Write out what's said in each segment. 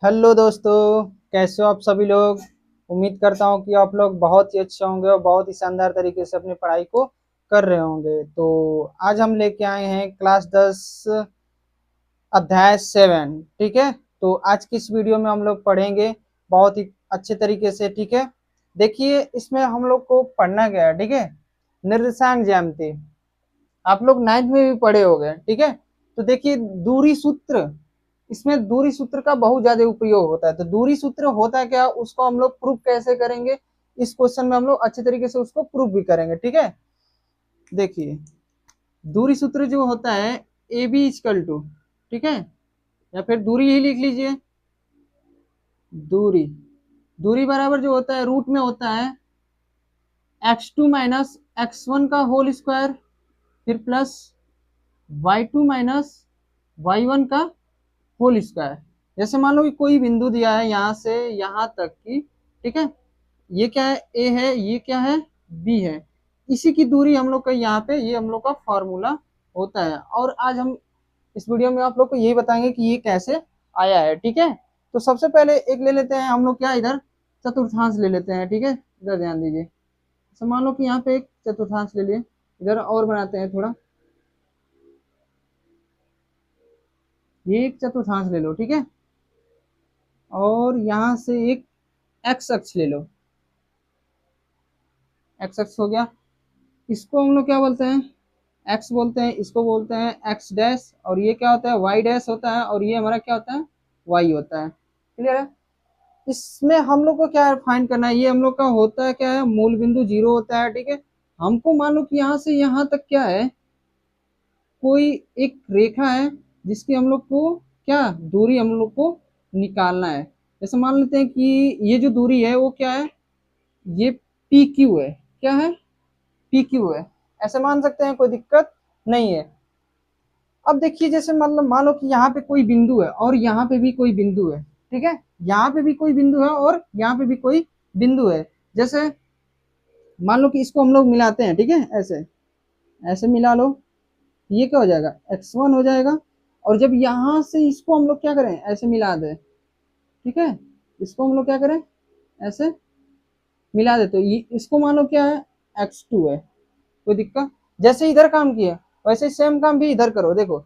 Hello दोस्तों, कैसे हो आप सभी लोग। उम्मीद करता हूँ कि आप लोग बहुत ही अच्छे होंगे और बहुत ही शानदार तरीके से अपनी पढ़ाई को कर रहे होंगे। तो आज हम लेके आए हैं क्लास 10 अध्याय 7। ठीक है, तो आज की इस वीडियो में हम लोग पढ़ेंगे बहुत ही अच्छे तरीके से। ठीक है, देखिए इसमें हम लोग को पढ़ना क्या है। ठीक है, निर्देशांक ज्यामिति आप लोग 9th में भी पढ़े हो गए। ठीक है, तो देखिए दूरी सूत्र, इसमें दूरी सूत्र का बहुत ज्यादा उपयोग होता है। तो दूरी सूत्र होता है क्या, उसको हम लोग प्रूफ कैसे करेंगे, इस क्वेश्चन में हम लोग अच्छे तरीके से उसको प्रूफ भी करेंगे। ठीक है, देखिए दूरी सूत्र जो होता है ए बी इजकल टू, ठीक है, या फिर दूरी ही लिख लीजिए। दूरी दूरी बराबर जो होता है रूट में होता है x2 माइनस x1 का होल स्क्वायर, फिर प्लस y2 माइनस y1 का होल स्क्वायर। जैसे मान लो कि कोई बिंदु दिया है यहाँ से यहाँ तक की, ठीक है, ये क्या है ए है, ये क्या है बी है, इसी की दूरी हम लोग का यहाँ पे ये हम लोग का फॉर्मूला होता है। और आज हम इस वीडियो में आप लोग को यही बताएंगे कि ये कैसे आया है। ठीक है, तो सबसे पहले एक ले लेते हैं हम लोग क्या, इधर चतुर्थांश ले लेते हैं। ठीक है, इधर ध्यान दीजिए। तो मान लो कि यहाँ पे एक चतुर्थांश ले लिए, इधर और बनाते हैं थोड़ा, ये एक चतुर्थांश ले लो। ठीक है, और यहाँ से एक एक्स अक्ष ले लो, एक्स अक्ष हो गया। इसको हम लोग क्या बोलते हैं, एक्स बोलते हैं, इसको बोलते हैं एक्स डैश, और ये क्या होता है वाई डैश होता है, और ये हमारा क्या होता है वाई होता है। क्लियर है। इसमें हम लोग को क्या है फाइंड करना है, ये हम लोग का होता है क्या है, मूल बिंदु 0 होता है। ठीक है, हमको मान लो कि यहाँ से यहाँ तक क्या है, कोई एक रेखा है जिसकी हम लोग को क्या दूरी हम लोग को निकालना है। जैसे मान लेते हैं कि ये जो दूरी है वो क्या है, ये पी क्यू है। क्या है, पी क्यू है, ऐसे मान सकते हैं, कोई दिक्कत नहीं है। अब देखिए जैसे मतलब मान लो कि यहाँ पे कोई बिंदु है और यहाँ पे भी कोई बिंदु है। ठीक है, यहाँ पे भी कोई बिंदु है और यहाँ पे भी कोई बिंदु है। जैसे मान लो कि इसको हम लोग मिलाते हैं। ठीक है, ऐसे ऐसे मिला लो, ये क्या हो जाएगा x1 हो जाएगा। और जब यहाँ से इसको हम लोग क्या करें, ऐसे मिला दे, ठीक है, इसको हम लोग क्या करें ऐसे मिला दे, तो ये इसको मान लो क्या है x2 है। कोई दिक्कत, जैसे इधर काम किया वैसे सेम काम भी इधर करो। देखो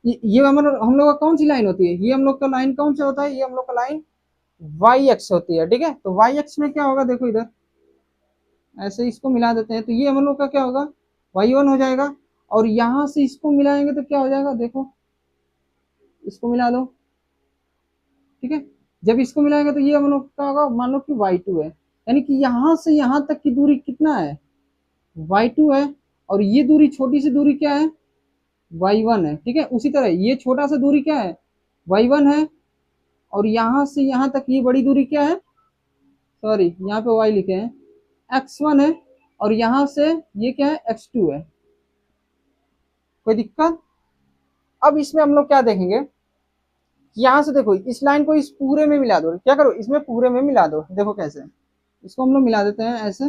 ये हम लोग का कौन सी लाइन होती है, ये हम लोग का लाइन कौन सा होता है, ये हम लोग का लाइन वाई एक्स होती है। ठीक है, तो वाई एक्स में क्या होगा, देखो इधर ऐसे इसको मिला देते हैं, तो ये हम लोग का क्या होगा y1 हो जाएगा। और यहाँ से इसको मिलाएंगे तो क्या हो जाएगा, देखो इसको मिला लो। ठीक है, जब इसको मिलाएंगे तो ये हम लोग का होगा, मान लो कि y2 है, यानी कि यहाँ से यहाँ तक की दूरी कितना है y2 है, और ये दूरी छोटी सी दूरी क्या है y1 है। ठीक है, उसी तरह ये छोटा सा दूरी क्या है y1 है, और यहाँ से यहाँ तक ये बड़ी दूरी क्या है, सॉरी यहाँ पे y लिखे हैं x1 है, और यहाँ से ये क्या है x2 है। कोई दिक्कत। अब इसमें हम लोग क्या देखेंगे, यहाँ से देखो इस लाइन को इस पूरे में मिला दो, क्या करो इसमें पूरे में मिला दो। देखो कैसे, इसको हम लोग मिला देते हैं ऐसे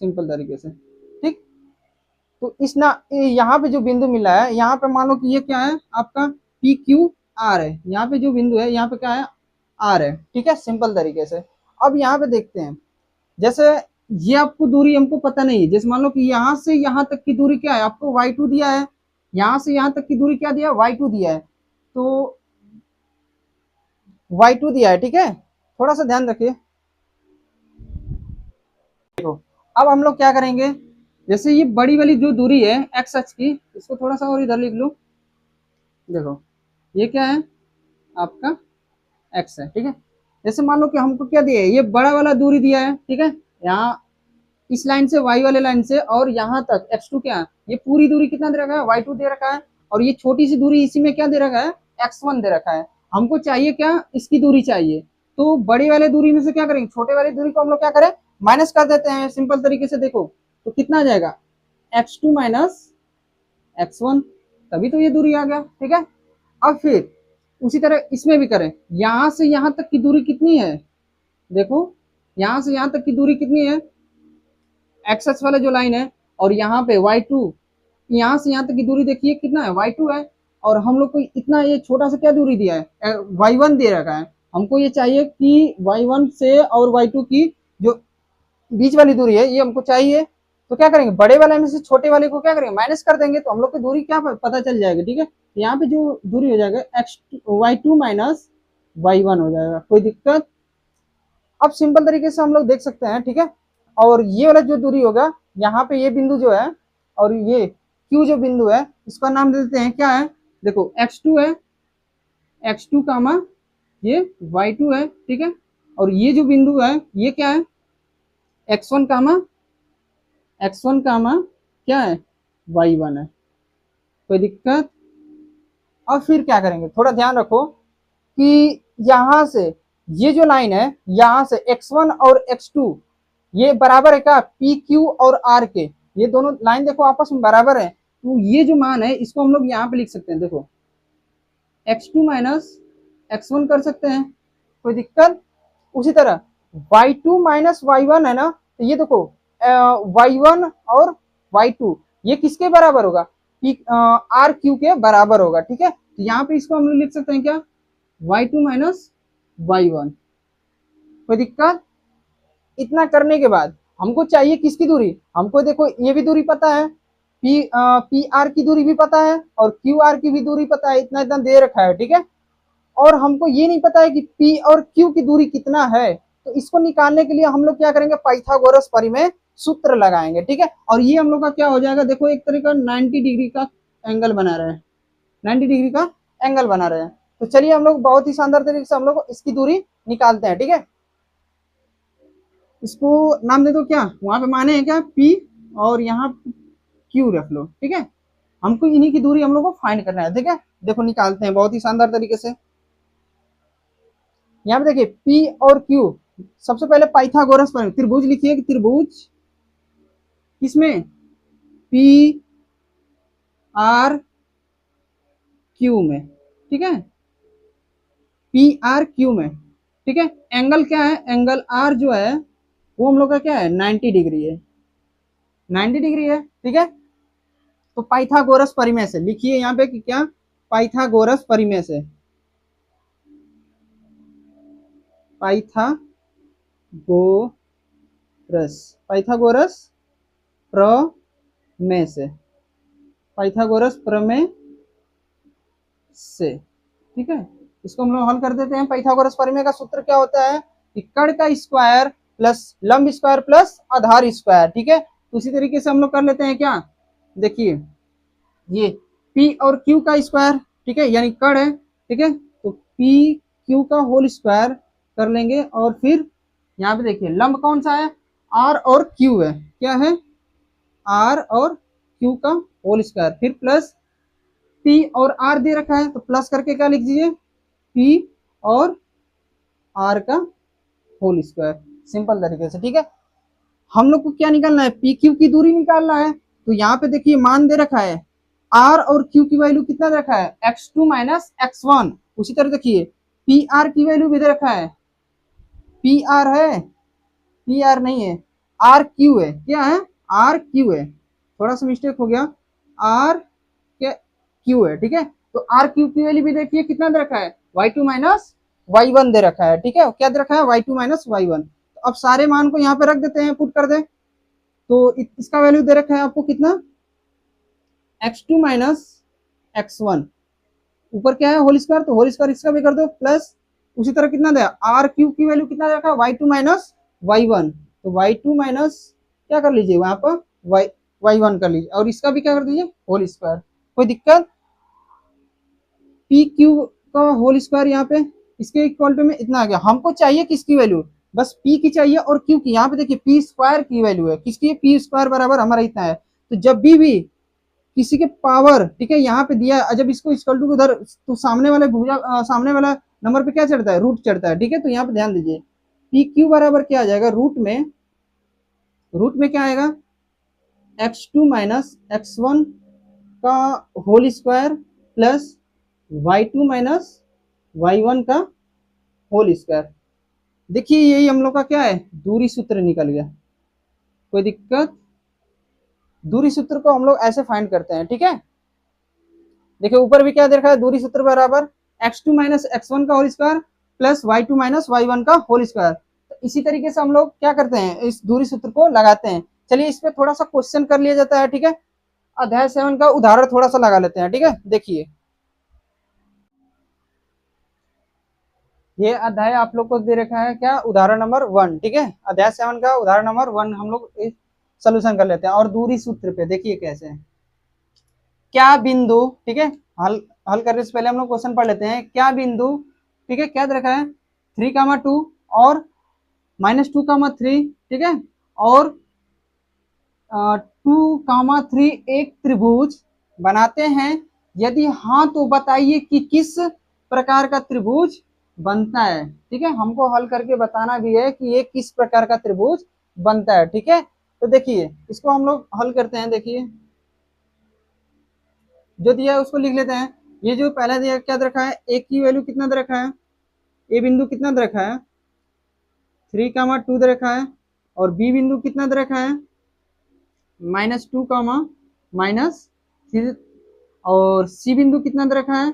सिंपल तरीके से। ठीक, तो इस ना यहाँ पे जो बिंदु मिला है, यहाँ पे मान लो कि ये क्या है आपका पी क्यू आर है, यहाँ पे जो बिंदु है यहाँ पे क्या है आर है। ठीक है, सिंपल तरीके से। अब यहाँ पे देखते हैं, जैसे ये आपको दूरी हमको पता नहीं है, जैसे मान लो कि यहाँ से यहाँ तक की दूरी क्या है, आपको y2 दिया है, यहाँ से यहाँ तक की दूरी क्या दिया है y2 दिया है, तो y2 दिया है। ठीक है, थोड़ा सा ध्यान रखिए। देखो अब हम लोग क्या करेंगे, जैसे ये बड़ी वाली जो दूरी है एक्स अक्ष की, इसको थोड़ा सा और इधर लिख लो। देखो ये क्या है आपका एक्स है। ठीक है, जैसे मान लो कि हमको क्या दिया है, ये बड़ा वाला दूरी दिया है। ठीक है, यहाँ इस लाइन से y वाले लाइन से और यहाँ तक x2 क्या है, ये पूरी दूरी कितना दे रखा है y2 दे रखा है, और ये छोटी सी दूरी इसी में क्या दे रखा है x1 दे रखा है। हमको चाहिए क्या, इसकी दूरी चाहिए, तो बड़ी वाले दूरी में से क्या करेंगे, छोटे वाली दूरी को हम लोग क्या करें माइनस कर देते हैं सिंपल तरीके से। देखो तो कितना आ जाएगा x2 माइनस x1, तभी तो ये दूरी आ गया। ठीक है, अब फिर उसी तरह इसमें भी करें, यहाँ से यहाँ तक की दूरी कितनी है, देखो यहाँ से यहाँ तक की दूरी कितनी है एक्स एक्स वाला जो लाइन है, और यहाँ पे y2, यहाँ से यहाँ तक की दूरी देखिए कितना है y2 है, और हम लोग को इतना ये छोटा सा क्या दूरी दिया है y1 दे रखा है, हमको ये चाहिए कि y1 से और y2 की जो बीच वाली दूरी है ये हमको चाहिए। तो क्या करेंगे, बड़े वाले में से छोटे वाले को क्या करेंगे, माइनस कर देंगे, तो हम लोग की दूरी क्या पता चल जाएगी। ठीक है, तो यहाँ पे जो दूरी हो जाएगा y2 माइनस y1 हो जाएगा। कोई दिक्कत? अब सिंपल तरीके से हम लोग देख सकते हैं। ठीक है, और ये वाला जो दूरी होगा, यहाँ पे ये बिंदु जो है और ये Q जो बिंदु है, इसका नाम दे देते हैं क्या है, देखो x2 है, x2 कामा ये y2 है। ठीक है, और ये जो बिंदु है ये क्या है, x1 कामा क्या है, y1 है। कोई दिक्कत? अब फिर क्या करेंगे, थोड़ा ध्यान रखो कि यहां से ये जो लाइन है, यहां से x1 और x2 ये बराबर है क्या, पी क्यू और आर के, ये दोनों लाइन देखो आपस में बराबर है। तो ये जो मान है इसको हम लोग यहाँ पे लिख सकते हैं, देखो x2 माइनस x1 कर सकते हैं। कोई दिक्कत? उसी तरह y2 माइनस y1 है ना, तो ये देखो y1 और y2 ये किसके बराबर होगा, आर क्यू के बराबर होगा। ठीक है, तो यहाँ पे इसको हम लोग लिख सकते हैं क्या, y2 माइनस y1। कोई दिक्कत? इतना करने के बाद हमको चाहिए किसकी दूरी, हमको देखो ये भी दूरी पता है, पी आर की दूरी भी पता है और क्यू आर की भी दूरी पता है, इतना इतना दे रखा है। ठीक है, और हमको ये नहीं पता है कि पी और क्यू की दूरी कितना है, तो इसको निकालने के लिए हम लोग क्या करेंगे, पाइथागोरस परिमेय सूत्र लगाएंगे। ठीक है, और ये हम लोग का क्या हो जाएगा, देखो एक तरीका 90 डिग्री का एंगल बना रहे हैं, 90 डिग्री का एंगल बना रहे हैं। तो चलिए हम लोग बहुत ही शानदार तरीके से हम लोग इसकी दूरी निकालते हैं। ठीक है, इसको नाम दे दो क्या, वहां पे माने हैं क्या, पी और यहाँ क्यू रख लो। ठीक है, हमको इन्हीं की दूरी हम लोग को फाइंड करना है। ठीक है, देखो निकालते हैं बहुत ही शानदार तरीके से। यहाँ पे देखिए पी और क्यू, सबसे पहले पाइथागोरस पर त्रिभुज लिखिए कि त्रिभुज किसमें, पी आर क्यू में। ठीक है, पी आर क्यू में। ठीक है, एंगल क्या है, एंगल आर जो है वो हम लोग का क्या है, 90 डिग्री है, 90 डिग्री है। ठीक है, तो पाइथागोरस परिमेय से लिखिए यहाँ पे कि क्या, पाइथागोरस परिमेय से, पाइथागोरस प्रमेय से, पाइथागोरस प्रमेय से। ठीक है, इसको हम लोग हल कर देते हैं। पाइथागोरस प्रमेय का सूत्र क्या होता है कि कर्ण का स्क्वायर प्लस लंब स्क्वायर प्लस आधार स्क्वायर। ठीक है, उसी तरीके से हम लोग कर लेते हैं क्या, देखिए ये P और Q का स्क्वायर, ठीक है, यानी कर्ण है। ठीक है, तो P Q का होल स्क्वायर कर लेंगे, और फिर यहाँ पे देखिए लंब कौन सा है, R और Q है, क्या है, R और Q का होल स्क्वायर, फिर प्लस P और R दे रखा है तो प्लस करके क्या लिख दीजिए, P और R का होल स्क्वायर, सिंपल तरीके से। ठीक है, हम लोग को क्या निकालना है, पी क्यू की दूरी निकालना है। तो यहाँ पे देखिए मान दे रखा है, आर और क्यू की वैल्यू कितना दे रखा है, x2 माइनस x1। उसी तरह देखिए पी आर की वैल्यू भी दे रखा है, पी आर है, पी आर नहीं है, आर क्यू है, क्या है, आर क्यू है, थोड़ा सा मिस्टेक हो गया, आर क्यू है। ठीक है, तो आर क्यू की वैल्यू भी देखिए कितना दे रखा है, y2 माइनस y1 दे रखा है। ठीक है, क्या दे रखा है, y2 माइनस y1। तो अब सारे मान को यहाँ पे रख देते हैं, पुट कर दे, तो इसका वैल्यू दे रखा है आपको कितना, x2 माइनस x1, ऊपर क्या है होल स्क्वायर, तो होल स्क्वायर इसका भी कर दो प्लस, उसी तरह कितना दे, आर क्यू की वैल्यू कितना दे रखा है, y2 माइनस y1, तो y2 माइनस क्या कर लीजिए वहां पर y1 कर लीजिए, और इसका भी क्या कर दीजिए होल स्क्वायर। कोई दिक्कत, पी क्यू का होल स्क्वायर यहाँ पे इसके इक्वल टू में इतना आ गया। हमको चाहिए किसकी वैल्यू, बस पी की चाहिए और क्यू की। यहाँ पे देखिए पी स्क्वायर की वैल्यू है, किसकी, पी स्क्वायर बराबर हमारा इतना है। तो जब भी किसी के पावर, ठीक है, यहाँ पे दिया, जब इसको इक्वल टू उधर, तो सामने वाले भुजा सामने वाला नंबर पे क्या चढ़ता है, रूट चढ़ता है। ठीक है, तो यहाँ पे ध्यान दीजिए पी क्यू बराबर क्या आ जाएगा, रूट में क्या आएगा, x2 माइनस x1 का whole square plus y2 minus y1 का होल स्क्वायर। देखिए यही हम लोग का क्या है, दूरी सूत्र निकल गया। कोई दिक्कत, दूरी सूत्र को हम लोग ऐसे फाइंड करते हैं। ठीक है, देखिए ऊपर भी क्या दे रखा है, दूरी सूत्र बराबर x2 माइनस x1 का whole square plus y2 minus y1 का होल स्क्वायर। तो इसी तरीके से हम लोग क्या करते हैं, इस दूरी सूत्र को लगाते हैं। चलिए इस पे थोड़ा सा क्वेश्चन कर लिया जाता है, ठीक है। अध्याय 7 का उदाहरण थोड़ा सा लगा लेते हैं, ठीक है। देखिए ये अध्याय आप लोग को दे रखा है क्या, उदाहरण नंबर 1, ठीक है। अध्याय 7 का उदाहरण नंबर 1 हम लोग सोल्यूशन कर लेते हैं। और दूरी सूत्र पे देखिए कैसे है, क्या बिंदु, ठीक है, हल हल करने से पहले हम लोग क्वेश्चन पढ़ लेते हैं। क्या बिंदु, ठीक है, क्या दे रखा है 3,2 और -2,3, ठीक है, और 2,3 एक त्रिभुज बनाते हैं। यदि हाँ तो बताइए कि किस प्रकार का त्रिभुज बनता है, ठीक है। हमको हल करके बताना भी है कि ये किस प्रकार का त्रिभुज बनता है, ठीक है। तो देखिए इसको हम लोग हल करते हैं। देखिए जो दिया है उसको लिख लेते हैं। ये जो पहला दिया क्या दे रखा है, ए की वैल्यू कितना दे रखा है, ए बिंदु कितना दे रखा है 3,2 दे रखा है, और बी बिंदु कितना दे रखा है -2, -3, और सी बिंदु कितना दे रखा है,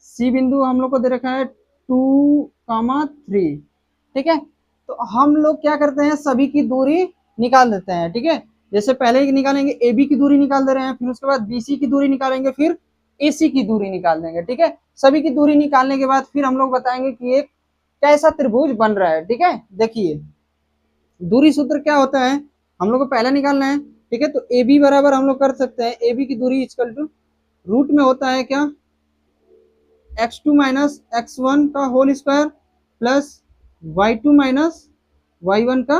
सी बिंदु हम लोग को दे रखा है 2,3, ठीक है। तो हम लोग क्या करते हैं, सभी की दूरी निकाल देते हैं, ठीक है। जैसे पहले निकालेंगे ए बी की दूरी निकाल दे रहे हैं, फिर उसके बाद बी सी की दूरी निकालेंगे, फिर ए सी की दूरी निकाल देंगे, ठीक है। सभी की दूरी निकालने के बाद फिर हम लोग बताएंगे कि एक कैसा त्रिभुज बन रहा है, ठीक है। देखिए दूरी सूत्र क्या होता है, हम लोग को पहले निकालना है, ठीक है। तो ए बी बराबर हम लोग कर सकते हैं, ए बी की दूरी इक्वल टू रूट में होता है क्या x2 माइनस x1 का whole square plus y2 minus y1 का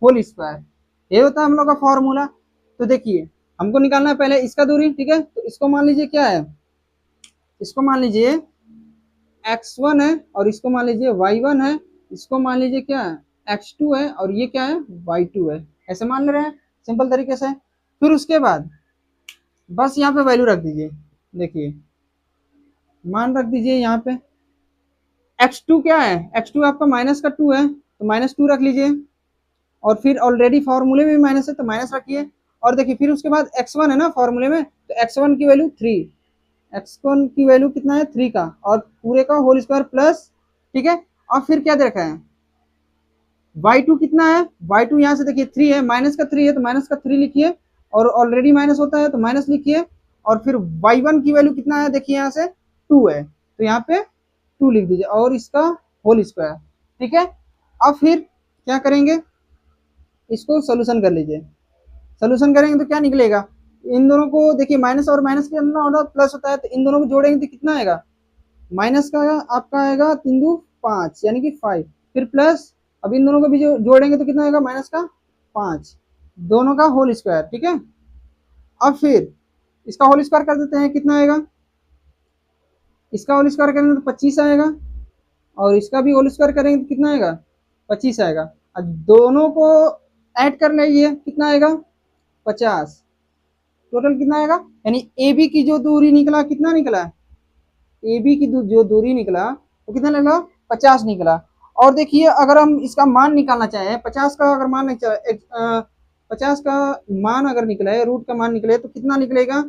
होल स्क्वायर, ये होता है हम लोग का फॉर्मूला। तो देखिए हमको निकालना है पहले इसका दूरी, ठीक है। तो इसको मान लीजिए क्या है, इसको मान लीजिए x1 है, और इसको मान लीजिए y1 है, इसको मान लीजिए क्या है x2 है, और ये क्या है y2 है, ऐसे मान ले रहे हैं सिंपल तरीके से। फिर उसके बाद बस यहाँ पे वैल्यू रख दीजिए। देखिए मान रख दीजिए यहाँ पे x2 क्या है, x2 आपका माइनस का 2 है, तो -2 रख लीजिए, और फिर ऑलरेडी फॉर्मूले में माइनस है तो माइनस रखिए। और देखिए फिर उसके बाद x1 है ना फॉर्मूले में, तो x1 की वैल्यू 3, x1 की वैल्यू कितना है 3 का, और पूरे का होल स्क्वायर प्लस, ठीक है। और फिर क्या दे रखा है y2 कितना है, y2 यहाँ से देखिए 3 है, माइनस का 3 है तो माइनस का 3 लिखिए, और ऑलरेडी माइनस होता है तो माइनस लिखिए। और फिर y1 की वैल्यू कितना है, देखिए यहाँ से 2 है, तो यहाँ पे 2 लिख दीजिए, और इसका होल स्क्वायर, ठीक है। अब फिर क्या करेंगे, इसको सोल्यूशन कर लीजिए। सोल्यूशन करेंगे तो क्या निकलेगा, इन दोनों को देखिए माइनस और माइनस के अंदर होता प्लस होता है, तो इन दोनों को जोड़ेंगे तो कितना आएगा, माइनस का आपका आएगा 3 2 5 यानी कि 5, फिर प्लस, अब इन दोनों को भी जो जोड़ेंगे तो कितना आएगा माइनस का 5, दोनों का होल स्क्वायर, ठीक है। अब फिर इसका होल स्क्वायर कर देते हैं, कितना आएगा, इसका होल स्क्वायर करेंगे तो 25 आएगा, और इसका भी होल स्क्वायर करेंगे तो कितना आएगा 25 आएगा। अब दोनों को ऐड कर लीजिए, कितना आएगा 50, टोटल कितना आएगा, यानी ए बी की जो दूरी निकला कितना निकला, ए बी की जो दूरी निकला वो कितना निकला 50 निकला। और देखिए अगर हम इसका मान निकालना चाहें, 50 का अगर मान 50 का मान अगर निकला है, रूट का मान निकले तो कितना निकलेगा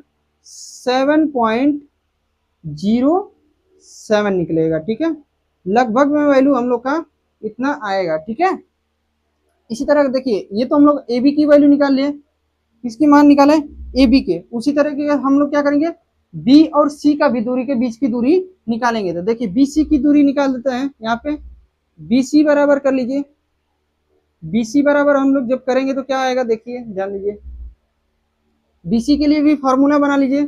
7.07 निकलेगा, ठीक है। लगभग में वैल्यू हम लोग का इतना आएगा, ठीक है। इसी तरह देखिए ये तो हम लोग ए बी की वैल्यू निकाल लिए, किसकी मान निकाले ए बी के, उसी तरह के हम लोग क्या करेंगे बी और सी का भी दूरी के बीच की दूरी निकालेंगे। तो देखिए बी सी की दूरी निकाल देते हैं, यहाँ पे बी सी बराबर कर लीजिए, बी सी बराबर हम लोग जब करेंगे तो क्या आएगा, देखिए जान लीजिए, बी सी के लिए भी फॉर्मूला बना लीजिए,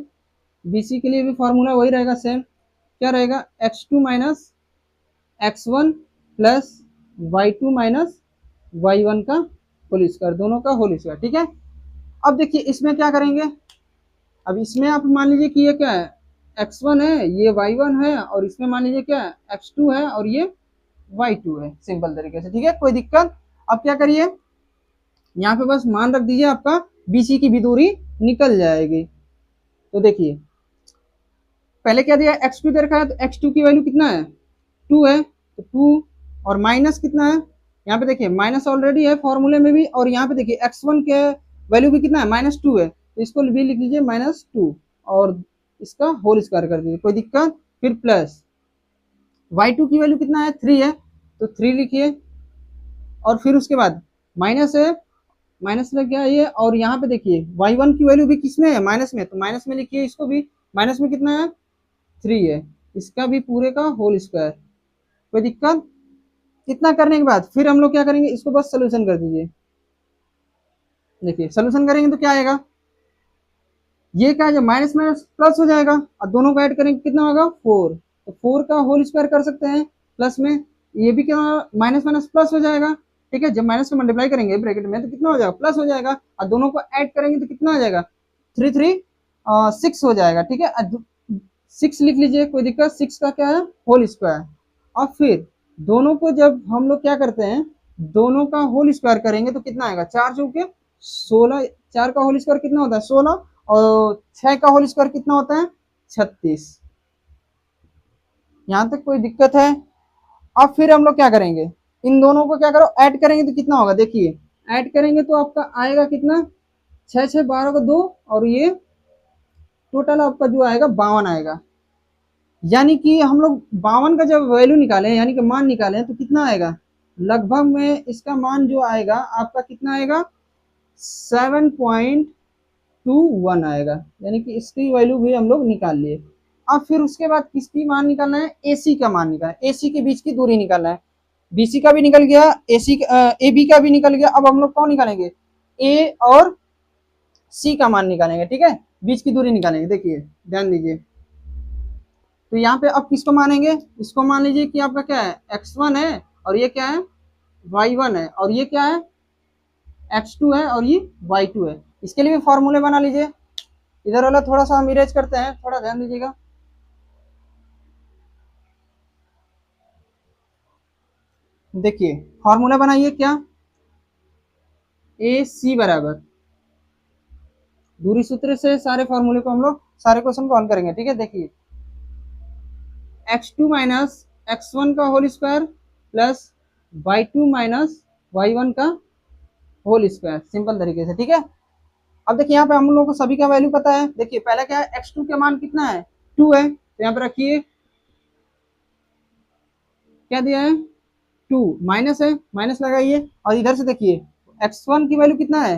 बी सी के लिए भी फॉर्मूला वही रहेगा सेम, क्या रहेगा x2 minus x1 plus y2 minus y1 का होल स्क्वायर, दोनों का होल स्क्वायर, ठीक है। अब देखिए इसमें क्या करेंगे, अब इसमें आप मान लीजिए कि ये क्या है x1 है, ये y1 है, और इसमें मान लीजिए क्या है x2 है और ये y2 है, सिंपल तरीके से, ठीक है, कोई दिक्कत। अब क्या करिए यहाँ पे बस मान रख दीजिए, आपका BC की भी दूरी निकल जाएगी। तो देखिए पहले क्या दिया x2 दे रखा है, तो x2 की वैल्यू कितना है 2 है, तो 2 और माइनस कितना है, यहाँ पे देखिए माइनस ऑलरेडी है फॉर्मूले में भी, और यहाँ पे देखिए x1 के वैल्यू भी कितना है -2 है, तो इसको भी लिख लीजिए -2, और इसका होल स्क्वायर कर दीजिए, कोई दिक्कत। फिर प्लस y2 की वैल्यू कितना है 3 है, तो 3 लिखिए, और फिर उसके बाद माइनस है, माइनस लग गया ये, और यहाँ पे देखिए y1 की वैल्यू भी किसमें है, माइनस में, तो माइनस में लिखिए इसको भी, माइनस में कितना है 3 है, इसका भी पूरे का होल स्क्वायर। कोई दिक्कत? इतना करने के बाद फिर हम लोग क्या करेंगे, इसको बस सोल्यूशन कर दीजिए। देखिए सोल्यूशन करेंगे तो क्या आएगा, ये क्या है, जब माइनस माइनस प्लस हो जाएगा, और दोनों को ऐड करेंगे कितना होगा 4, तो 4 का होल स्क्वायर कर सकते हैं प्लस में, ये भी क्या माइनस माइनस प्लस हो जाएगा, ठीक है, जब माइनस को मल्टीप्लाई करेंगे ब्रैकेट में तो कितना हो जाएगा प्लस हो जाएगा, और दोनों को ऐड करेंगे तो कितना आ जाएगा 3 3 6 हो जाएगा, ठीक है, 6 लिख लीजिए, कोई दिक्कत, 6 का क्या है होल स्क्वायर। और फिर दोनों को जब हम लोग क्या करते हैं, दोनों का होल स्क्वायर करेंगे तो कितना आएगा, 4 चौके 16, 4 का होल स्क्वायर कितना होता है 16, और 6 का होल स्क्वायर कितना होता है 36। यहां तक कोई दिक्कत है? अब फिर हम लोग क्या करेंगे, इन दोनों को क्या करो ऐड करेंगे तो कितना होगा, देखिए ऐड करेंगे तो आपका आएगा कितना, 6 6 12 को 2, और ये टोटल आपका जो आएगा 52 आएगा। यानी कि हम लोग 52 का जब वैल्यू निकालें, यानी कि मान निकालें, तो कितना आएगा, लगभग में इसका मान जो आएगा आपका कितना आएगा 7.21 आएगा, यानी कि इसकी वैल्यू भी हम लोग निकाल लिए। अब फिर उसके बाद किसकी मान निकालना है, AC का मान निकालना है, AC के बीच की दूरी निकालना है। BC का भी निकल गया, AB का भी निकल गया, अब हम लोग कौन निकालेंगे, A और C का मान निकालेंगे, ठीक है, बीच की दूरी निकालेंगे। देखिए ध्यान दीजिए, तो यहाँ पे अब किसको मानेंगे, इसको मान लीजिए कि आपका क्या है x1 है, और ये क्या है y1 है, और ये क्या है x2 है, और ये y2 है। इसके लिए भी फॉर्मूले बना लीजिए, इधर वाला थोड़ा सा हम इरेज करते हैं, थोड़ा ध्यान दीजिएगा। देखिए फॉर्मूला बनाइए, क्या, AC बराबर, दूरी सूत्र से सारे फॉर्मूले को हम लोग सारे क्वेश्चन को हल करेंगे, ठीक है। देखिए x2 माइनस x1 का whole square plus y2 minus y1 का होल स्क्वायर, सिंपल तरीके से, ठीक है। अब देखिए यहाँ पे हम लोगों को सभी का वैल्यू पता है। देखिए पहला क्या है, x2 का मान कितना है 2 है, तो यहाँ पे रखिए क्या दिया है 2, माइनस है, माइनस लगाइए, और इधर से देखिए x1 की वैल्यू कितना है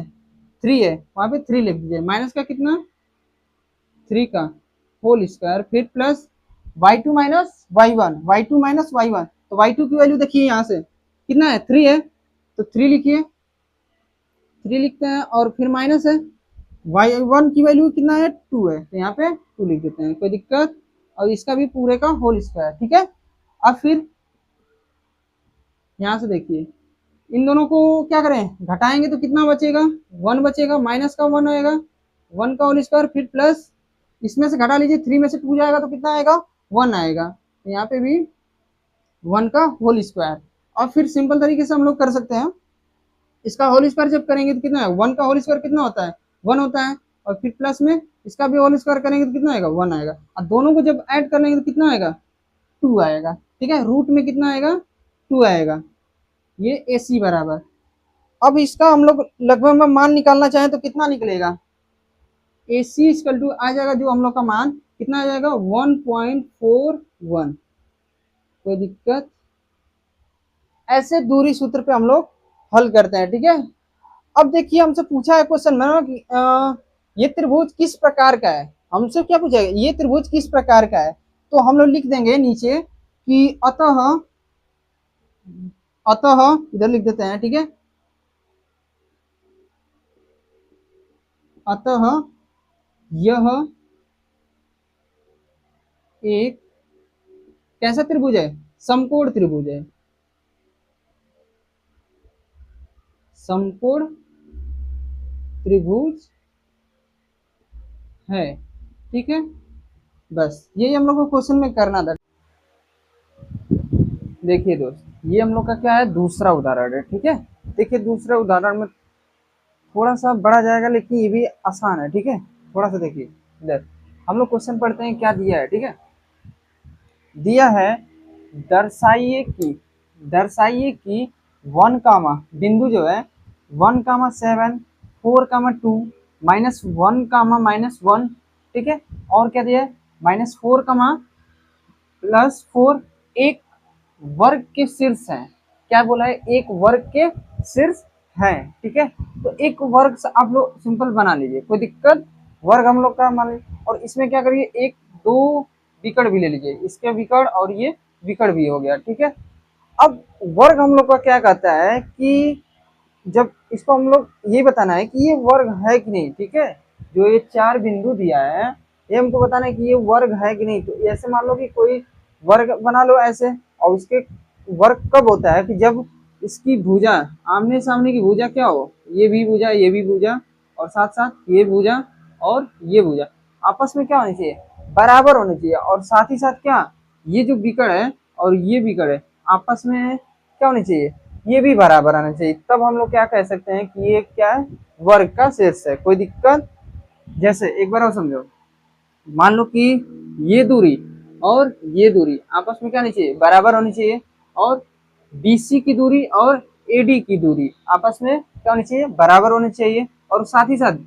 3 है, वहां पे 3 लिख दीजिए, माइनस का कितना 3 का होल स्क्वायर, फिर प्लस y2 माइनस y1, तो y2 की वैल्यू देखिए यहाँ से कितना है 3 है, तो 3 लिखिए, 3 लिखते हैं, और फिर माइनस है y1 की वैल्यू कितना है 2 है, तो यहाँ पे 2 लिख देते हैं, कोई दिक्कत, और इसका भी पूरे का होल स्क्वायर, ठीक है। अब फिर यहाँ से देखिए इन दोनों को क्या करें, घटाएंगे तो कितना बचेगा 1 बचेगा, माइनस का 1 आएगा, 1 का होल स्क्वायर, फिर प्लस इसमें से घटा लीजिए, 3 में से 2 जाएगा तो कितना आएगा 1 आएगा, तो यहाँ पे भी 1 का होल स्क्वायर। और फिर सिंपल तरीके से हम लोग कर सकते हैं, इसका होल स्क्वायर जब करेंगे तो कितना है 1 का होल स्क्वायर कितना होता है 1 होता है, और फिर प्लस में इसका भी होल स्क्वायर करेंगे तो कितना आएगा 1 आएगा, और दोनों को जब ऐड कर लेंगे तो कितना आएगा 2 आएगा, ठीक है, रूट में कितना आएगा 2 आएगा, ये AC बराबर। अब इसका हम लोग लगभग में मान निकालना चाहें तो कितना निकलेगा, AC इक्वल टू आ जाएगा, जो हम लोग का मान कितना आ जाएगा 1.41। कोई दिक्कत? ऐसे दूरी सूत्र पे हम लोग हल करते हैं, ठीक है। अब देखिए हमसे पूछा है क्वेश्चन में कि ये त्रिभुज किस प्रकार का है, हमसे क्या पूछा है, ये त्रिभुज किस प्रकार का है, तो हम लोग लिख देंगे नीचे कि अतः, अतः इधर लिख देते हैं, ठीक है, अतः यह एक कैसा त्रिभुज है, समकोण त्रिभुज है, समकोण त्रिभुज है, ठीक है। बस यही हम लोग को क्वेश्चन में करना था। देखिए दोस्त, ये हम लोग का क्या है दूसरा उदाहरण है, ठीक है। देखिए दूसरे उदाहरण में थोड़ा सा बड़ा जाएगा, लेकिन ये भी आसान है, ठीक है। थोड़ा सा देखिए इधर हम लोग क्वेश्चन पढ़ते हैं, क्या दिया है, ठीक है। दिया है दर्शाइए कि 1 कामा बिंदु जो है 1,7 4,2 -1,-1, ठीक है, और क्या दिया है -4, +4 1 वर्ग के शीर्ष हैं। क्या बोला है? एक वर्ग के शीर्ष हैं। ठीक है, तो एक वर्ग से आप लोग सिंपल बना लीजिए, कोई दिक्कत। वर्ग हम लोग का मान लीजिए, और इसमें क्या करिए, एक दो विकर्ण भी ले लीजिए, इसके विकर्ण और ये विकर्ण भी हो गया। ठीक है, अब वर्ग हम लोग का क्या कहता है कि जब इसको हम लोग ये बताना है कि ये वर्ग है कि नहीं। ठीक है, जो ये चार बिंदु दिया है, ये हमको बताना है कि ये वर्ग है कि नहीं। तो ऐसे मान लो कि कोई वर्ग बना लो ऐसे, और उसके वर्ग कब होता है कि जब इसकी भुजा, आमने सामने की भुजा क्या हो, ये भी भुजा, ये भी भुजा, और साथ साथ ये भुजा और ये भुजा आपस में क्या होनी चाहिए, बराबर होनी चाहिए। और साथ ही साथ क्या, ये जो विकर्ण है और ये विकर्ण है आपस में क्या होनी चाहिए, ये भी बराबर आना चाहिए। तब हम लोग क्या कह सकते हैं कि ये क्या है, वर्ग का शीर्ष है। कोई दिक्कत? जैसे एक बार और समझो, मान लो कि ये दूरी और ये दूरी आपस में क्या होनी चाहिए, बराबर होनी चाहिए। और BC की दूरी और AD की दूरी आपस में क्या होनी चाहिए, बराबर होनी चाहिए। और साथ ही साथ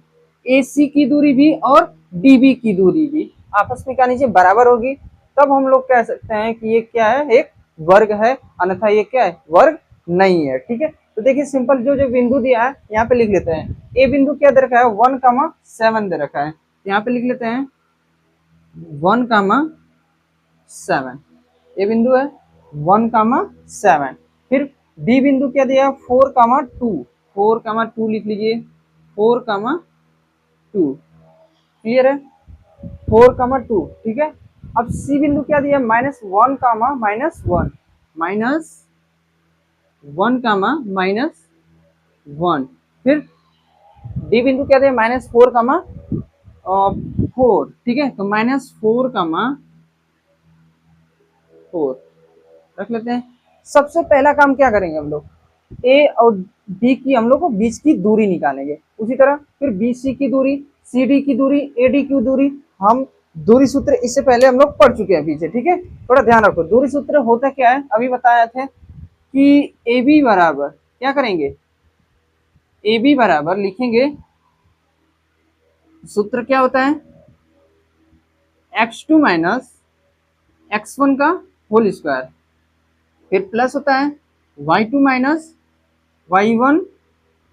AC की दूरी भी और DB की दूरी भी आपस में क्या होनी चाहिए, बराबर होगी। तब हम लोग कह सकते हैं कि ये क्या है, एक वर्ग है, अन्यथा ये क्या है, वर्ग नहीं है। ठीक है, तो देखिए सिंपल जो जो बिंदु दिया है यहाँ पे लिख लेते हैं। ए बिंदु क्या दे रखा है, 1,7 दे रखा है, यहाँ पे लिख लेते हैं 1,7। ये बिंदु है 1,7। फिर बी बिंदु क्या दिया, 4,2। 4,2 लिख लीजिए, 4,2। क्लियर है, 4,2। ठीक है, अब सी बिंदु क्या दिया, -1, -1, -1, फिर डी बिंदु क्या दिया, -4, 4। ठीक है, तो -4 रख लेते हैं। सबसे पहला काम क्या करेंगे हम लोग, ए और डी की हम लोग को बीच की दूरी निकालेंगे। उसी तरह फिर BC की दूरी, CD की दूरी, AD की दूरी। हम दूरी सूत्र इससे पहले हम लोग पढ़ चुके हैं पीछे। ठीक है, थोड़ा ध्यान रखो, दूरी सूत्र होता क्या है, अभी बताया थे कि AB बराबर क्या करेंगे, AB बराबर लिखेंगे, सूत्र क्या होता है, x2 माइनस x1 का होल स्क्वायर, फिर प्लस होता है y2 माइनस y1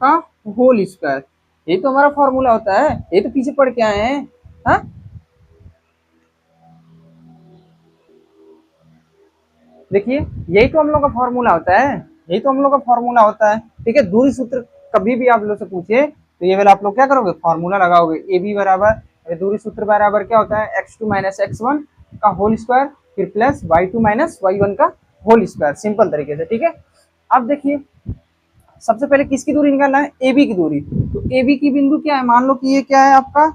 का होल स्क्वायर। ये तो हमारा फॉर्मूला होता है, ये तो पीछे पढ़ के आए हैं। हाँ, देखिए यही तो हम लोग का फॉर्मूला होता है, यही तो हम लोग का फॉर्मूला होता है। ठीक है, दूरी सूत्र कभी भी आप लोग से पूछे तो ये वाला आप लोग क्या करोगे, फॉर्मूला लगाओगे। ए बी बराबर, दूरी सूत्र बराबर क्या होता है, x2 माइनस x1 का होल स्क्वायर, फिर प्लस y2 माइनस y1 का होल स्क्वायर, सिंपल तरीके से। ठीक है, अब देखिए सबसे पहले किसकी दूरी निकालना है, ए बी की दूरी। तो ए बी की बिंदु क्या है, मान लो कि ये क्या है आपका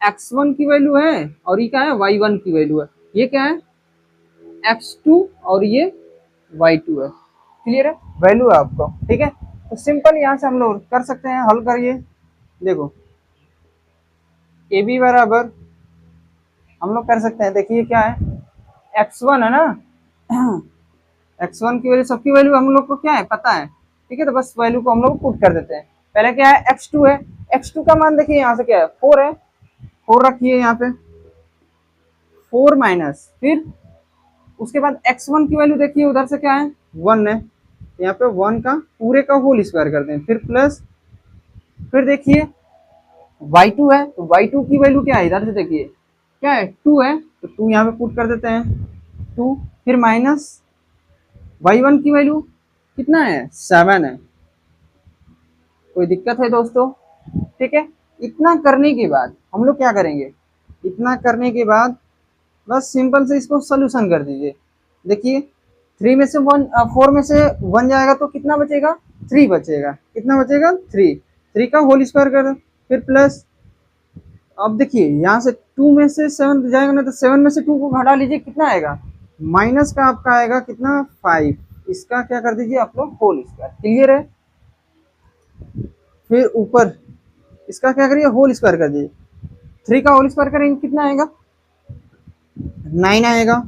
x1 की वैल्यू है, और ये क्या है, y1 की वैल्यू है। ये क्या है, x2 और ये y2 है। क्लियर है, वैल्यू है आपको। ठीक है, तो सिंपल यहाँ से हम लोग कर सकते हैं, हल करिए। देखो ए बी बराबर हम लोग कर सकते हैं, देखिए क्या है, x1 है ना, x1 की वैल्यू, सबकी वैल्यू हम लोग को क्या है पता है। ठीक है, तो बस वैल्यू को हम लोग पुट कर देते हैं। पहले क्या है, x2 है, x2 का मान देखिए यहाँ से क्या है, 4 है, 4 रखिए यहाँ पे, 4 माइनस, फिर उसके बाद x1 की वैल्यू देखिए उधर से क्या है, 1 है, यहाँ पे 1 का पूरे का होल स्क्वायर करते हैं, फिर प्लस, फिर देखिए y2 है, तो y2 की वैल्यू क्या है, इधर से देखिए क्या है, 2 है, तो 2 यहाँ पे पुट कर देते हैं, 2, फिर माइनस y1 की वैल्यू कितना है, 7 है। कोई दिक्कत है दोस्तों? ठीक है, इतना करने के बाद हम लोग क्या करेंगे, इतना करने के बाद बस सिंपल से इसको सोल्यूशन कर दीजिए। देखिए 3 में से 1, 4 में से 1 जाएगा तो कितना बचेगा, 3 बचेगा। कितना बचेगा, 3, 3 का होल स्क्वायर कर दो, फिर प्लस, अब देखिए यहाँ से 2 में से 7 जाएगा ना, तो 7 में से 2 को घटा लीजिए, कितना आएगा, माइनस का आपका आएगा कितना, 5। इसका क्या कर दीजिए आप लोग, होल स्क्वायर। क्लियर है, फिर ऊपर इसका क्या करिए, होल स्क्वायर कर दीजिए। 3 का होल स्क्वायर करेंगे कितना आएगा, 9 आएगा।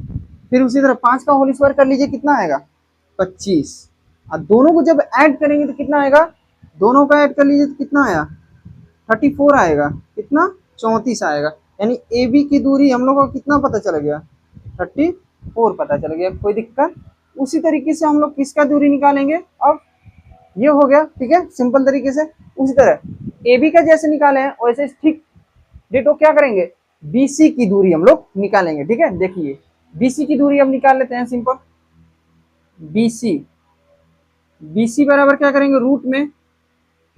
फिर उसी तरह 5 का होल स्क्वायर कर लीजिए, कितना आएगा, 25। और दोनों को जब ऐड करेंगे तो कितना आएगा, दोनों का ऐड कर लीजिए तो कितना आया, 34 आएगा। कितना, 34 आएगा। यानी ए बी की दूरी हम लोग को कितना पता चल गया, 34 पता चल गया। कोई दिक्कत? उसी तरीके से हम लोग किसका दूरी निकालेंगे, अब ये हो गया, ठीक है, सिंपल तरीके से। उसी तरह ए बी का जैसे निकाले हैं वैसे ठीक डिटो क्या करेंगे, बीसी की दूरी हम लोग निकालेंगे, ठीक है। देखिए बीसी की दूरी अब निकाल लेते हैं, सिंपल। बीसी, बीसी बराबर क्या करेंगे, रूट में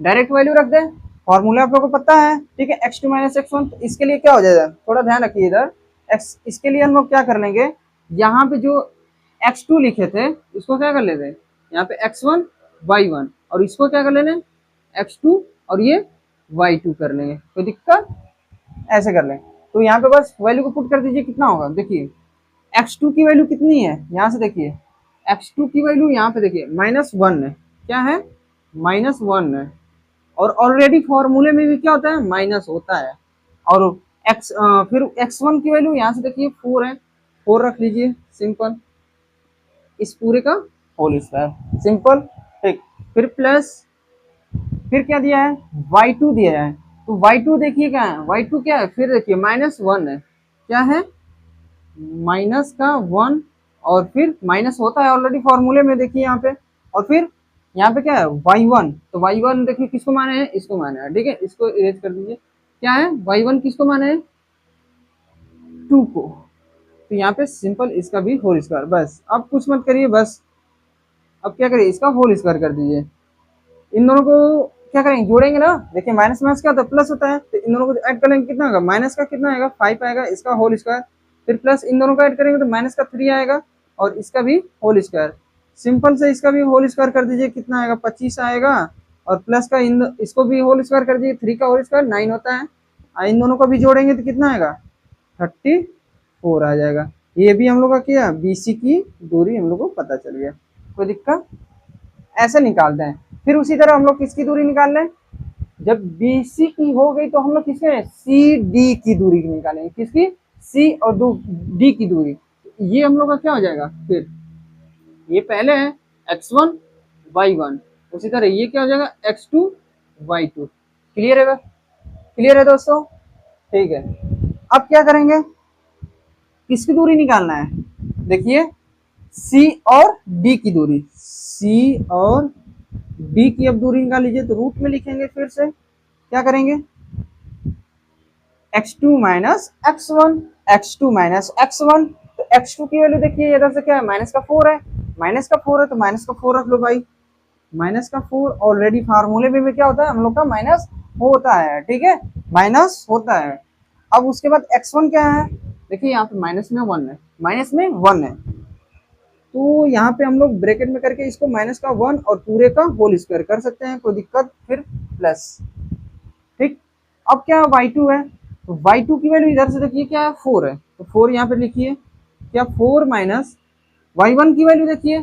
डायरेक्ट वैल्यू रख दें, फॉर्मूला आप लोगों को पता है, ठीक है, x2 माइनस x1। तो इसके लिए क्या हो जाएगा, थोड़ा ध्यान रखिए इधर, x, इसके लिए हम लोग क्या कर लेंगे, यहाँ पे जो x2 लिखे थे इसको क्या कर लेते हैं, यहाँ पे x1 y1, और इसको क्या कर लेंगे, x2 और ये y2 कर लेंगे, कोई दिक्कत, ऐसे कर लेंगे। तो यहाँ पे बस वैल्यू को पुट कर दीजिए, कितना होगा, देखिए x2 की वैल्यू कितनी है, यहाँ से देखिए x2 की वैल्यू यहाँ पे देखिए -1 है, क्या है, -1 है, और ऑलरेडी फॉर्मूले में भी क्या होता है, माइनस होता है। और फिर x1 की वैल्यू यहाँ से देखिए 4 है, 4 रख लीजिए, सिंपल, इस पूरे का होल स्क्वायर, सिंपल, ठीक। फिर प्लस, फिर क्या दिया है, y2 दिया है, तो y2 देखिए क्या है, y2 क्या है, फिर देखिए -1 है, क्या है, माइनस का 1, और फिर माइनस होता है ऑलरेडी फॉर्मूले में, देखिए यहाँ पे, और फिर यहाँ पे क्या है, y1, तो y1 देखिए किसको माने हैं, इसको माने हैं, ठीक है, इसको इरेज कर दीजिए, क्या है, y1 किसको माने हैं, 2 को, तो यहाँ पे सिंपल इसका भी होल स्क्वायर, बस अब कुछ मत करिए, बस अब क्या करिए, इसका होल स्क्वायर कर दीजिए, इन दोनों को क्या करेंगे, जोड़ेंगे ना, देखिए माइनस माइनस क्या होता है, प्लस होता है, तो इन दोनों को ऐड कर लेंगे, कितना होगा, माइनस का कितना आएगा, 5 आएगा, इसका होल स्क्वायर, फिर प्लस इन दोनों को ऐड करेंगे तो माइनस का 3 आएगा, और इसका भी होल स्क्वायर, सिंपल से इसका भी होल स्क्वायर कर दीजिए, कितना आएगा, 25 आएगा, और प्लस का इसको भी होल स्क्वायर कर दीजिए, 3 का होल स्क्वायर 9 होता है, इन दोनों को भी जोड़ेंगे तो कितना आएगा, 34 आ जाएगा। ये भी हम लोग का क्या, बीसी की दूरी हम लोग को पता चल गया, कोई दिक्कत, ऐसे निकालते हैं। फिर उसी तरह हम लोग किसकी दूरी निकाल लें, जब BC की हो गई तो हम लोग किसके, CD की दूरी निकालेंगे, किसकी, C और D की दूरी, ये हम लोग का क्या हो जाएगा, फिर ये पहले है x1 y1, उसी तरह ये क्या हो जाएगा, x2 y2, क्लियर है, क्लियर है दोस्तों, ठीक है। अब क्या करेंगे, किसकी दूरी निकालना है, देखिए C और D की दूरी, C और D की अब दूरी निकाल लीजिए, तो रूट में लिखेंगे, फिर से क्या करेंगे, x2 minus x1, x2 minus x1, तो x2 की वैल्यू देखिए इधर से क्या है, माइनस का 4 है, माइनस का 4 है तो माइनस का 4 रख लो भाई, माइनस का 4 ऑलरेडी फार्मूले में भी क्या होता है, हम लोग का माइनस होता है, ठीक है, माइनस होता है। अब उसके बाद x1 क्या है, देखिए यहाँ पे माइनस में 1 है, माइनस में 1 है, तो यहाँ पे हम लोग ब्रैकेट में करके इसको माइनस का 1 और पूरे का होल स्क्वायर कर सकते हैं, कोई दिक्कत, फिर प्लस, ठीक। अब क्या y2 है, तो y2 की वैल्यू इधर से देखिए क्या है, 4 है, तो 4 यहाँ पे लिखिए, क्या 4 माइनस y1 की वैल्यू देखिए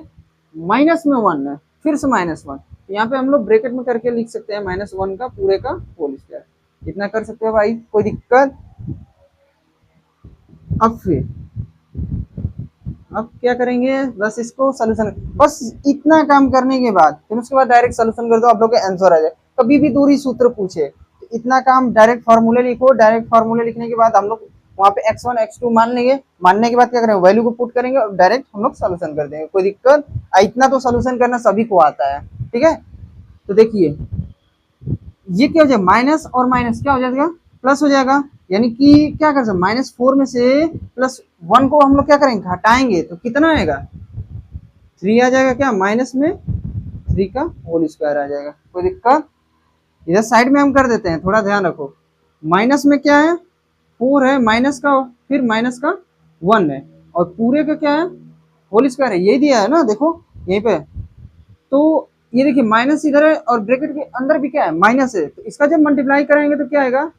माइनस में 1 है, फिर से -1, तो यहाँ पे हम लोग ब्रैकेट में करके लिख सकते हैं -1 का पूरे का होल स्क्वायर, इतना कर सकते हो भाई, कोई दिक्कत। अब फिर अब क्या करेंगे, बस इसको सोल्यूशन, बस इतना काम करने के बाद फिर उसके बाद डायरेक्ट सोल्यूशन कर दो, आप लोग का आंसर आ जाए। कभी भी दूरी सूत्र पूछे तो इतना काम, डायरेक्ट फार्मूले लिखो, डायरेक्ट फार्मूले लिखने के बाद हम लोग वहाँ पे x1 x2 मान लेंगे, मानने के बाद क्या करेंगे, वैल्यू को पुट करेंगे और डायरेक्ट हम लोग सोल्यूशन कर देंगे, कोई दिक्कत, इतना तो सोल्यूशन करना सभी को आता है, ठीक है। तो देखिए ये क्या हो जाएगा, माइनस और माइनस क्या हो जाएगा, प्लस हो जाएगा, यानी कि क्या कर सकते, -4 में से +1 को हम लोग क्या करेंगे, घटाएंगे, तो कितना आएगा, 3 आ जाएगा, क्या माइनस में 3 का होल स्क्वायर आ जाएगा, कोई दिक्कत। इधर साइड में हम कर देते हैं, थोड़ा ध्यान रखो, माइनस में क्या है, 4 है, माइनस का फिर माइनस का 1 है, और पूरे का क्या है, होल स्क्वायर है, यही दिया है ना, देखो यहीं पे, तो ये देखिए माइनस इधर है और ब्रैकेट के अंदर भी क्या है, माइनस है, तो इसका जब मल्टीप्लाई करेंगे तो क्या आएगा,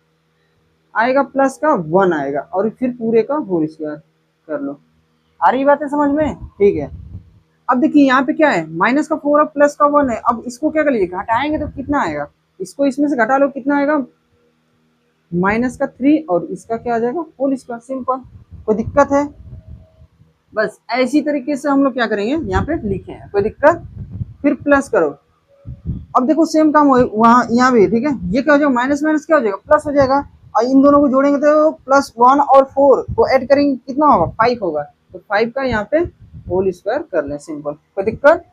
आएगा प्लस का 1 आएगा, और फिर पूरे का होल स्क्वायर कर लो, आ रही बात है समझ में, ठीक है। अब देखिए यहाँ पे क्या है, माइनस का 4 है, प्लस का 1 है, अब इसको क्या कर लीजिए, घटाएंगे तो कितना आएगा, इसको इसमें से घटा लो, कितना आएगा, माइनस का 3, और इसका क्या आ जाएगा, होल स्क्वायर, सिंपल, कोई दिक्कत है, बस ऐसी तरीके से हम लोग क्या करेंगे, यहाँ पे लिखे हैं, कोई दिक्कत, फिर प्लस करो, अब देखो सेम काम हो वहाँ यहाँ भी, ठीक है, ये क्या हो जाएगा, माइनस माइनस क्या हो जाएगा, प्लस हो जाएगा, और इन दोनों को जोड़ेंगे तो +1 और 4 को ऐड करेंगे, कितना होगा, 5 होगा, तो 5 का यहाँ पे होल स्क्वायर कर लें, सिंपल, कोई दिक्कत।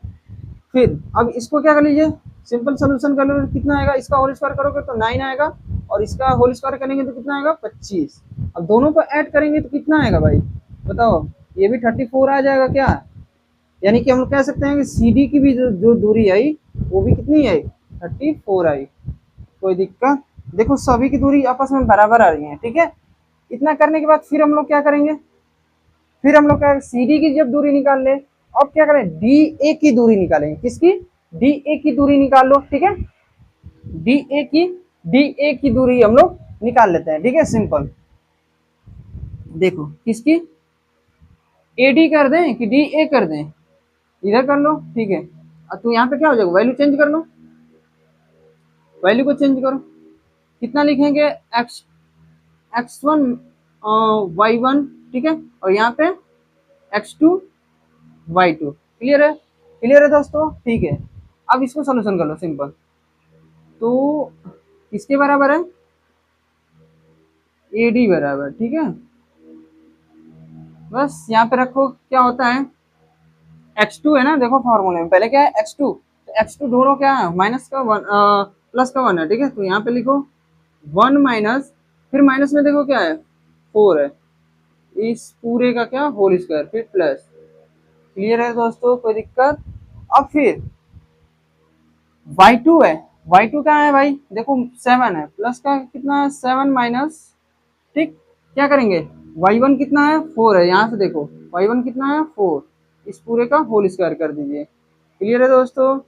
फिर अब इसको क्या कर लीजिए, सिंपल सोल्यूशन कर लो, कितना आएगा, इसका होल स्क्वायर करोगे तो 9 आएगा और इसका होल स्क्वायर करेंगे तो कितना आएगा 25। अब दोनों को ऐड करेंगे तो कितना आएगा भाई बताओ, ये भी 34 आ जाएगा क्या। यानी कि हम लोग कह सकते हैं कि सी डी की भी जो दूरी आई वो भी कितनी आई 34 आई। कोई दिक्कत। देखो सभी की दूरी आपस में बराबर आ रही है, ठीक है। इतना करने के बाद फिर हम लोग क्या करेंगे, फिर हम लोग क्या सी डी की जब दूरी निकाल ले, अब क्या करें डी ए की दूरी निकालेंगे, किसकी, डी ए की दूरी निकाल लो, ठीक है। डी ए की दूरी हम लोग निकाल लेते हैं, ठीक है, सिंपल। देखो किसकी, ए डी कर दें कि डी ए कर दें, इधर कर लो, ठीक है। अब तो यहाँ पे क्या हो जाएगा, वैल्यू चेंज कर लो, वैल्यू को चेंज करो, कितना लिखेंगे x1 y1, ठीक है, और यहाँ पे x2 y2। क्लियर है, क्लियर है दोस्तों, ठीक है। अब इसको सोल्यूशन कर लो, सिंपल। तो किसके बराबर है, ए डी बराबर, ठीक है। बस यहाँ पे रखो, क्या होता है x2 है ना, देखो फॉर्मूले में पहले क्या है x2, तो x2 ढूंढो क्या है, माइनस का 1 प्लस का 1 है, ठीक है। तो यहाँ पे लिखो 1 माइनस, फिर माइनस में देखो क्या है 4 है, इस पूरे का क्या होल स्क्वायर, फिर प्लस। क्लियर है दोस्तों, कोई दिक्कत। अब फिर y2 है, y2 क्या है भाई, देखो 7 है, प्लस का कितना है 7 माइनस, ठीक। क्या करेंगे y1 कितना है 4 है, यहाँ से देखो y1 कितना है 4, इस पूरे का होल स्क्वायर कर दीजिए। क्लियर है दोस्तों।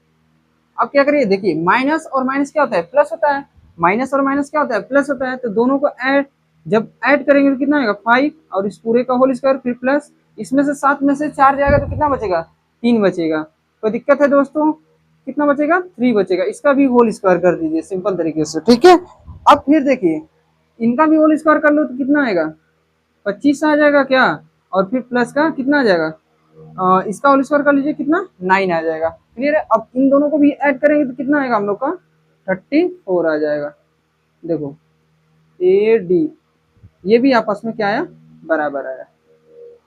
अब क्या करिए, देखिए माइनस और माइनस क्या होता है प्लस होता है, माइनस और माइनस क्या होता है प्लस होता है, तो दोनों को ऐड, जब ऐड करेंगे तो कितना आएगा 5 और इस पूरे का होल स्क्वायर फिर प्लस, इसमें से 7 में से 4 जाएगा तो कितना बचेगा 3 बचेगा। कोई दिक्कत है दोस्तों, कितना बचेगा 3 बचेगा, इसका भी होल स्क्वायर कर दीजिए सिंपल तरीके से, ठीक है। अब फिर देखिए इनका भी होल स्क्वायर कर लो तो कितना आएगा 25 आ जाएगा क्या, और फिर प्लस का कितना आ जाएगा, इसका होल स्क्वायर कर लीजिए कितना 9 आ जाएगा। क्लियर है। अब इन दोनों को भी ऐड करेंगे तो कितना आएगा हम लोग का 34 आ जाएगा। देखो ए डी ये भी आपस में क्या आया बराबर आया,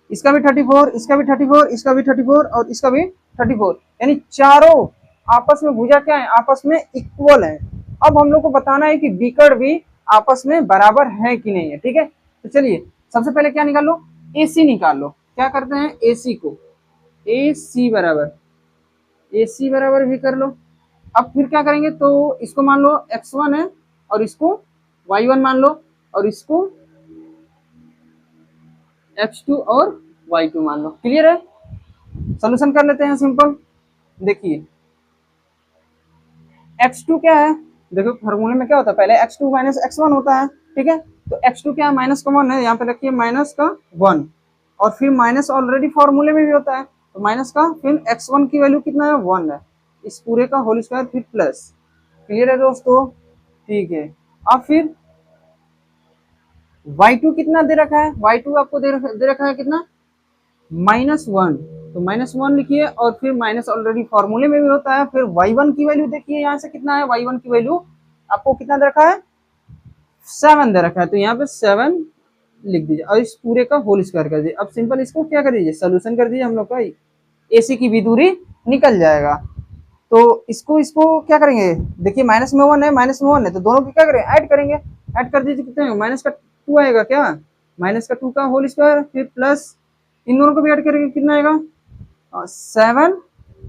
इसका भी 34, इसका भी 34, इसका भी 34 और इसका भी 34, यानी चारों आपस में भुजा क्या है आपस में इक्वल है। अब हम लोग को बताना है कि विकर्ण भी आपस में बराबर है कि नहीं है, ठीक है। तो चलिए सबसे पहले क्या निकाल लो, ए सी निकाल लो। क्या करते हैं ए सी को, ए सी बराबर भी कर लो। अब फिर क्या करेंगे, तो इसको मान लो x1 है और इसको y1 मान लो और इसको x2 और y2 मान लो। क्लियर है, सॉल्यूशन कर लेते हैं सिंपल। देखिए x2 क्या है, देखो फॉर्मूले में क्या होता है पहले x2 माइनस x1 होता है, ठीक है। तो x2 क्या है माइनस का 1 है, यहाँ पे रखिए माइनस का 1 और फिर माइनस ऑलरेडी फॉर्मूले में भी होता है, तो माइनस का फिर x1 की वैल्यू कितना है 1 है, इस पूरे का होल स्क्वायर फिर प्लस। क्लियर है दोस्तों, ठीक है। अब फिर y2 कितना दे रखा है, y2 आपको दे रखा है कितना -1, तो -1 लिखिए और फिर माइनस ऑलरेडी फॉर्मूले में भी होता है। फिर y1 की वैल्यू देखिए यहाँ से कितना है, y1 की वैल्यू आपको कितना दे रखा है 7 दे रखा है, तो यहाँ पे 7 लिख दीजिए और इस पूरे का होल स्क्वायर कर दीजिए। अब सिंपल इसको क्या कर दीजिए सोल्यूशन कर दीजिए, हम लोग का एसी की भी दूरी निकल जाएगा। तो इसको क्या करेंगे, देखिए माइनस में 1 है, माइनस में 1 है, तो दोनों को क्या करें ऐड करेंगे, ऐड कर दीजिए कितने माइनस का 2 आएगा क्या, माइनस का 2 का होल स्क्वायर फिर प्लस, इन दोनों को भी ऐड करेंगे कितना आएगा 7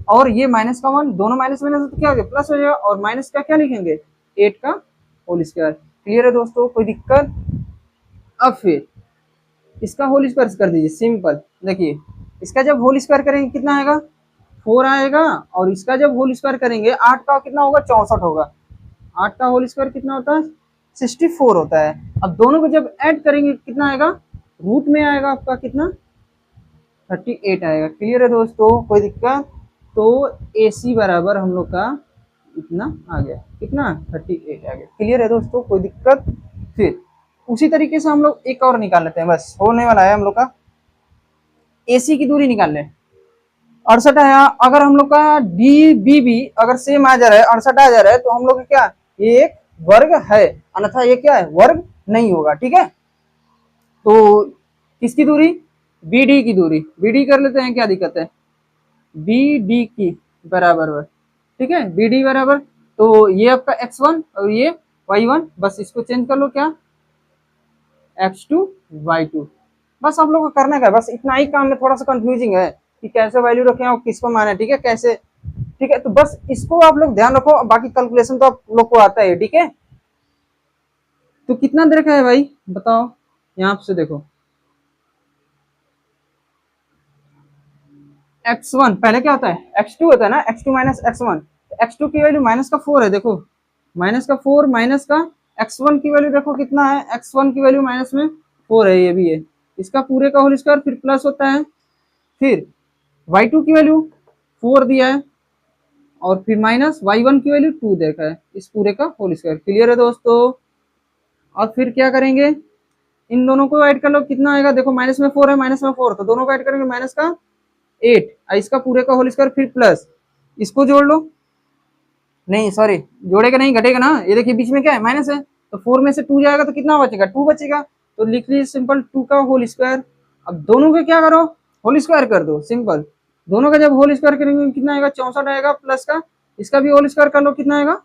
और ये माइनस का 1, दोनों माइनस माइनस तो क्या हो गया प्लस हो जाएगा, और माइनस का क्या लिखेंगे 8 का होल स्क्वायर। क्लियर है दोस्तों, कोई दिक्कत। अब फिर इसका होल स्क्वायर कर दीजिए सिंपल। देखिए इसका जब होल स्क्वायर करेंगे कितना आएगा 4 आएगा, और इसका जब होल स्क्वायर करेंगे 8 का कितना होगा 64 होगा, 8 का होल स्क्वायर कितना होता है 64 होता है। अब दोनों को जब ऐड करेंगे कितना आएगा, रूट में आएगा आपका कितना 38 आएगा। क्लियर है दोस्तों, कोई दिक्कत। तो ए सी बराबर हम लोग का इतना आ गया, कितना 38 आ गया। क्लियर है दोस्तों, कोई दिक्कत। फिर उसी तरीके से हम लोग एक और निकाल लेते हैं, बस होने वाला है हम लोग का। एसी की दूरी निकाल लें 68 है, अगर हम लोग का डी बी भी अगर सेम आ जा रहा है 68 आ जा रहा है, तो हम लोग का क्या ये एक वर्ग है, अन्यथा ये क्या है वर्ग नहीं होगा, ठीक है। तो किसकी दूरी बी डी की दूरी, बी डी कर लेते हैं, क्या दिक्कत है, बी डी की बराबर, ठीक है, बी डी बराबर, तो ये आपका x1 और ये y1, बस इसको चेंज कर लो, क्या x2 y2, बस आप लोग को करना है, बस इतना ही काम में थोड़ा सा कंफ्यूजिंग है कि कैसे वैल्यू रखें और किसको माने, ठीक है, कैसे, ठीक है, तो बस इसको आप लोग ध्यान रखो, बाकी कैलकुलेशन तो आप लोग को आता है, ठीक है। तो कितना दे रखा है भाई बताओ, यहाँ से देखो, x1 पहले क्या होता है, x2 होता है ना, x2 माइनस x1, x2 की वैल्यू माइनस का 4 है, देखो माइनस का 4 माइनस का x1 की वैल्यू देखो कितना है, x1 की वैल्यू माइनस में 4 है, ये भी है, इसका पूरे का होल स्क्वायर, फिर प्लस होता है, फिर y2 की वैल्यू 4 दिया है, और फिर माइनस y1 की वैल्यू 2 देखा है, इस पूरे का होल स्क्वायर, क्लियर है दोस्तों। और फिर क्या करेंगे, इन दोनों को ऐड कर लो, कितना आएगा, देखो माइनस में 4 है, माइनस में 4, तो दोनों को ऐड करेंगे, माइनस का 8, इसका पूरे का होल स्क्वायर, फिर प्लस, इसको जोड़ लो, नहीं सॉरी, जोड़ेगा नहीं, घटेगा ना, ये देखिए बीच में क्या है, माइनस है, तो 4 में से 2 जाएगा तो कितना बचेगा, 2 बचेगा, तो लिख लीजिए सिंपल 2 का होल स्क्वायर। अब दोनों का क्या करो, होल स्क्वायर कर दो, सिंपल, दोनों का जब होल स्क्वायर करेंगे कितना आएगा, 64 आएगा, प्लस का इसका भी होल स्क्वायर कर लो, कितना आएगा,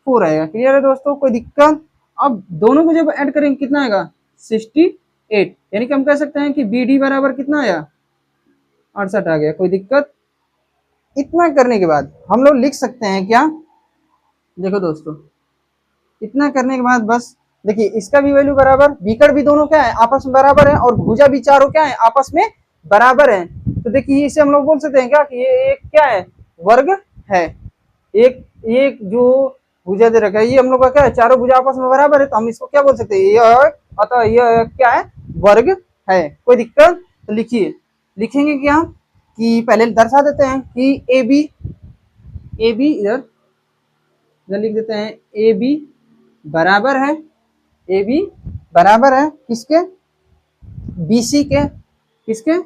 4 आएगा, क्लियर है दोस्तों, कोई दिक्कत। अब दोनों को जब ऐड करेंगे कितना आएगा, 68, यानी कि हम कह सकते हैं कि बी डी बराबर कितना आया, 68 आ गया, कोई दिक्कत। इतना करने के बाद हम लोग लिख सकते हैं क्या, देखो दोस्तों, इतना करने के बाद बस देखिए, इसका भी वैल्यू बराबर, बीकड़ भी दोनों क्या है, आपस में बराबर है, और भुजा भी चारों क्या है, आपस में बराबर है, तो देखिए इसे हम लोग बोल सकते हैं क्या कि ये एक क्या है, वर्ग है, एक एक जो भुजा दे रखा है, ये हम लोग का क्या है, चारों भुजा आपस में बराबर है, तो हम इसको क्या बोल सकते हैं, यह, अतः यह क्या है, वर्ग है, कोई दिक्कत। तो लिखिए, लिखेंगे क्या कि पहले दर्शा देते हैं कि ए बी इधर लिख देते हैं, ए बी बराबर है, ए बी बराबर है किसके, बीसी के, किसके,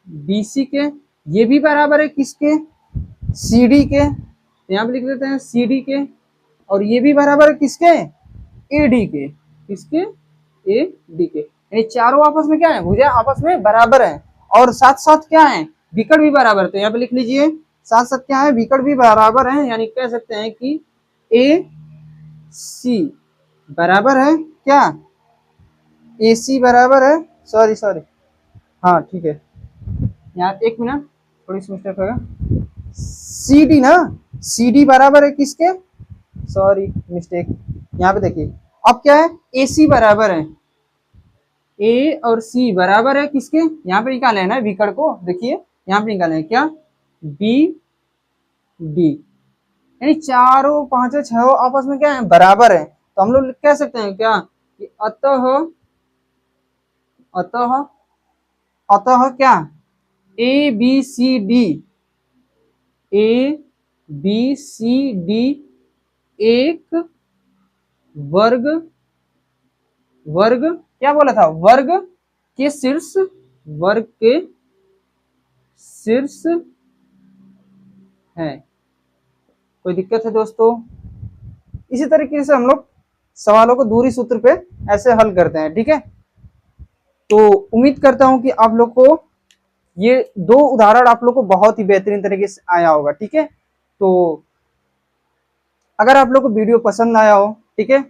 बीसी के, ये भी बराबर है किसके, सीडी के, यहाँ पे लिख देते हैं सीडी के, और ये भी बराबर है किसके, एडी के, किसके, ए डी के, यानी चारों आपस में क्या है, भुजा आपस में बराबर है, और साथ साथ क्या है, विकट भी बराबर, तो यहाँ पे लिख लीजिए साथ साथ क्या है, विकट भी बराबर है, यानी कह सकते हैं कि ए सी बराबर है क्या, ए सी बराबर है, सॉरी सॉरी, हाँ ठीक है, यहाँ एक मिनट थोड़ी सी मिस्टेक होगा, सी डी ना, सी डी बराबर है किसके, सॉरी मिस्टेक, यहाँ पे देखिए, अब क्या है, ए सी बराबर है, ए और सी बराबर है किसके, यहाँ पे निकाले है ना विकर्ण को, देखिए यहाँ पे निकाले हैं क्या, बी डी, यानी चारों पांचों छह आपस में क्या है, बराबर है, तो हम लोग कह सकते हैं क्या कि अतः, अतः अतः क्या, A B C D, A B C D एक वर्ग, वर्ग क्या बोला था, वर्ग के शीर्ष, वर्ग के शीर्ष है, कोई दिक्कत है दोस्तों। इसी तरीके से हम लोग सवालों को दूरी सूत्र पे ऐसे हल करते हैं, ठीक है। तो उम्मीद करता हूं कि आप लोग को ये दो उदाहरण आप लोग को बहुत ही बेहतरीन तरीके से आया होगा, ठीक है। तो अगर आप लोग को वीडियो पसंद आया हो, ठीक है,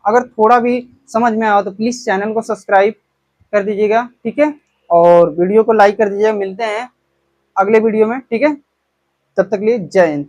अगर थोड़ा भी समझ में आया हो तो प्लीज चैनल को सब्सक्राइब कर दीजिएगा, ठीक है, और वीडियो को लाइक कर दीजिएगा। मिलते हैं अगले वीडियो में, ठीक है, तब तक के लिए जय हिंद।